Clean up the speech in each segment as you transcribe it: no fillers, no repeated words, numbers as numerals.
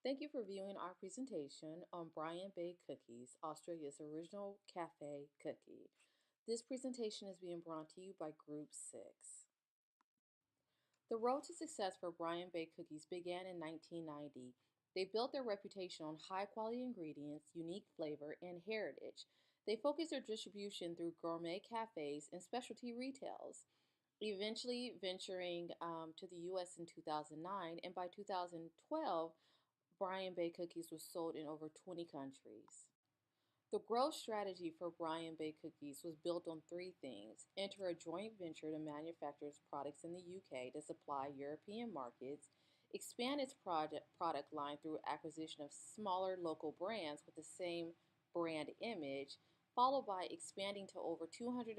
Thank you for viewing our presentation on Brian Bay Cookies, Australia's original cafe cookie. This presentation is being brought to you by Group 6. The road to success for Brian Bay Cookies began in 1990. They built their reputation on high quality ingredients, unique flavor, and heritage. They focused their distribution through gourmet cafes and specialty retails, eventually venturing to the US in 2009, and by 2012, Brian Bay Cookies was sold in over 20 countries. The growth strategy for Brian Bay Cookies was built on three things: enter a joint venture to manufacture its products in the UK to supply European markets, expand its product line through acquisition of smaller local brands with the same brand image, followed by expanding to over 240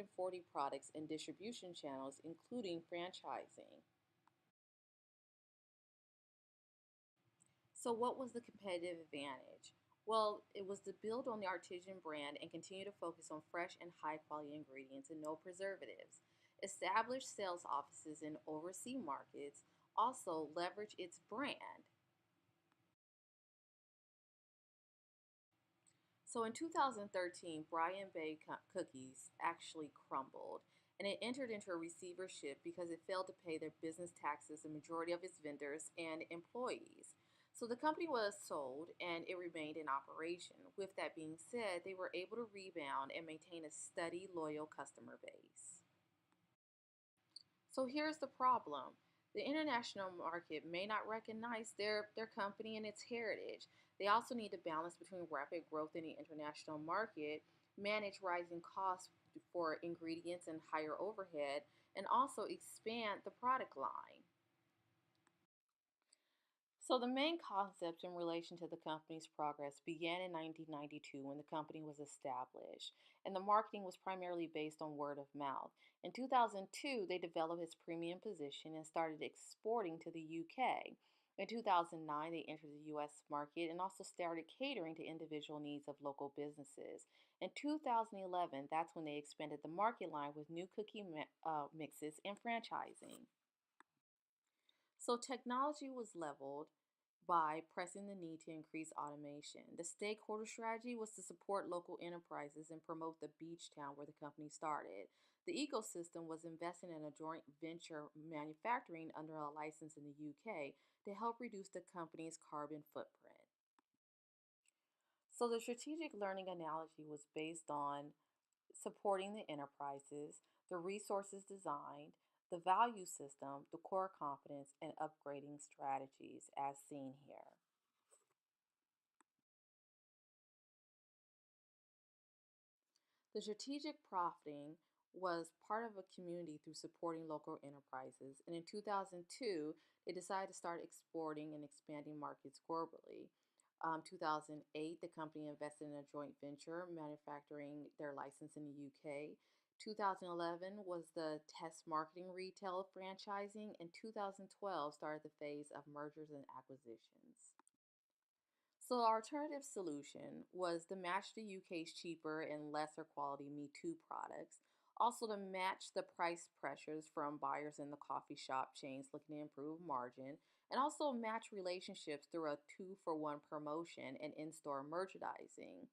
products and distribution channels, including franchising. So, what was the competitive advantage? Well, it was to build on the artisan brand and continue to focus on fresh and high quality ingredients and no preservatives. Establish sales offices in overseas markets. Also, leverage its brand. So, in 2013, Brian Bay Cookies actually crumbled and it entered into a receivership because it failed to pay their business taxes, the majority of its vendors and employees. So the company was sold and it remained in operation. With that being said, they were able to rebound and maintain a steady, loyal customer base. So here's the problem. The international market may not recognize their company and its heritage. They also need to balance between rapid growth in the international market, manage rising costs for ingredients and higher overhead, and also expand the product line. So, the main concept in relation to the company's progress began in 1992 when the company was established, and the marketing was primarily based on word of mouth. In 2002, they developed its premium position and started exporting to the UK. In 2009, they entered the US market and also started catering to individual needs of local businesses. In 2011, that's when they expanded the market line with new mixes and franchising. So technology was leveled by pressing the need to increase automation. The stakeholder strategy was to support local enterprises and promote the beach town where the company started. The ecosystem was investing in a joint venture manufacturing under a license in the UK to help reduce the company's carbon footprint. So the strategic learning analogy was based on supporting the enterprises, the resources designed, the value system, the core competence, and upgrading strategies as seen here. The strategic profiting was part of a community through supporting local enterprises, and in 2002, they decided to start exporting and expanding markets globally. 2008, the company invested in a joint venture manufacturing their license in the UK. 2011 was the test marketing retail franchising, and 2012 started the phase of mergers and acquisitions. So the alternative solution was to match the UK's cheaper and lesser quality Me Too products, also to match the price pressures from buyers in the coffee shop chains looking to improve margin, and also match relationships through a two for one promotion and in-store merchandising.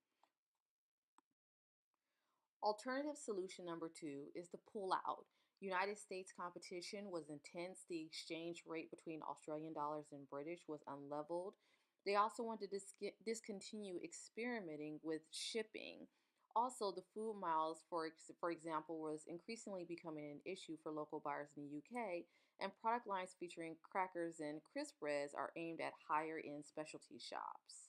Alternative solution number two is to pull out. United States competition was intense. The exchange rate between Australian dollars and British was unleveled. They also wanted to discontinue experimenting with shipping. Also, the food miles, for example, was increasingly becoming an issue for local buyers in the UK, and product lines featuring crackers and crisp breads are aimed at higher end specialty shops.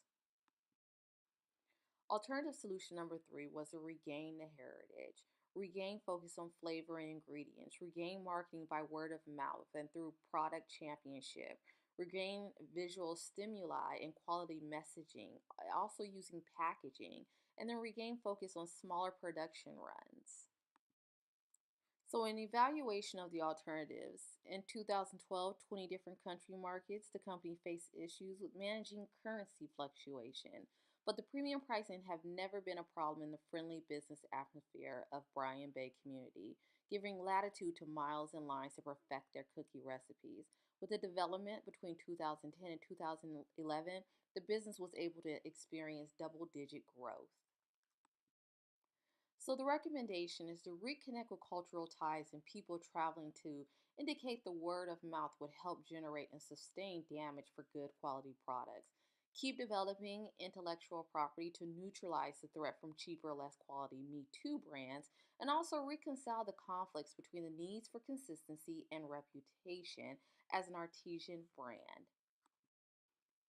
Alternative solution number three was to regain the heritage. Regain focus on flavor and ingredients. Regain marketing by word of mouth and through product championship. Regain visual stimuli and quality messaging, also using packaging. And then regain focus on smaller production runs. So, an evaluation of the alternatives, in 2012, 20 different country markets, the company faced issues with managing currency fluctuation. But the premium pricing have never been a problem in the friendly business atmosphere of Bryan Bay community, giving latitude to miles and lines to perfect their cookie recipes. With the development between 2010 and 2011, the business was able to experience double digit growth. So, the recommendation is to reconnect with cultural ties and people traveling to indicate the word of mouth would help generate and sustain damage for good quality products. Keep developing intellectual property to neutralize the threat from cheaper, less quality Me Too brands, and also reconcile the conflicts between the needs for consistency and reputation as an artisan brand.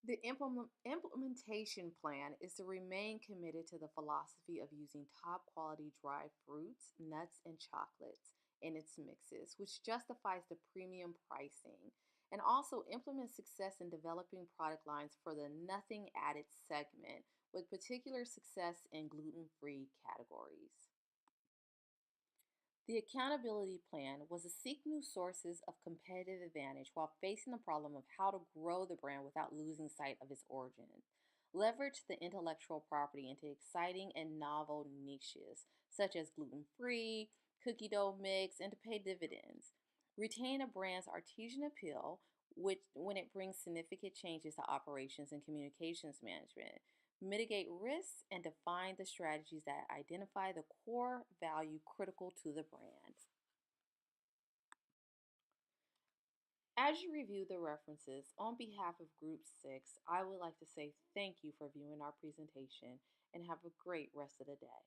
The implementation plan is to remain committed to the philosophy of using top quality dried fruits, nuts, and chocolates in its mixes, which justifies the premium pricing, and also implement success in developing product lines for the nothing added segment, with particular success in gluten free categories. The accountability plan was to seek new sources of competitive advantage while facing the problem of how to grow the brand without losing sight of its origin. Leverage the intellectual property into exciting and novel niches, such as gluten free, cookie dough mix, and to pay dividends. Retain a brand's artisan appeal, which, when it brings significant changes to operations and communications management, mitigate risks, and define the strategies that identify the core value critical to the brand. As you review the references, on behalf of Group 6, I would like to say thank you for viewing our presentation and have a great rest of the day.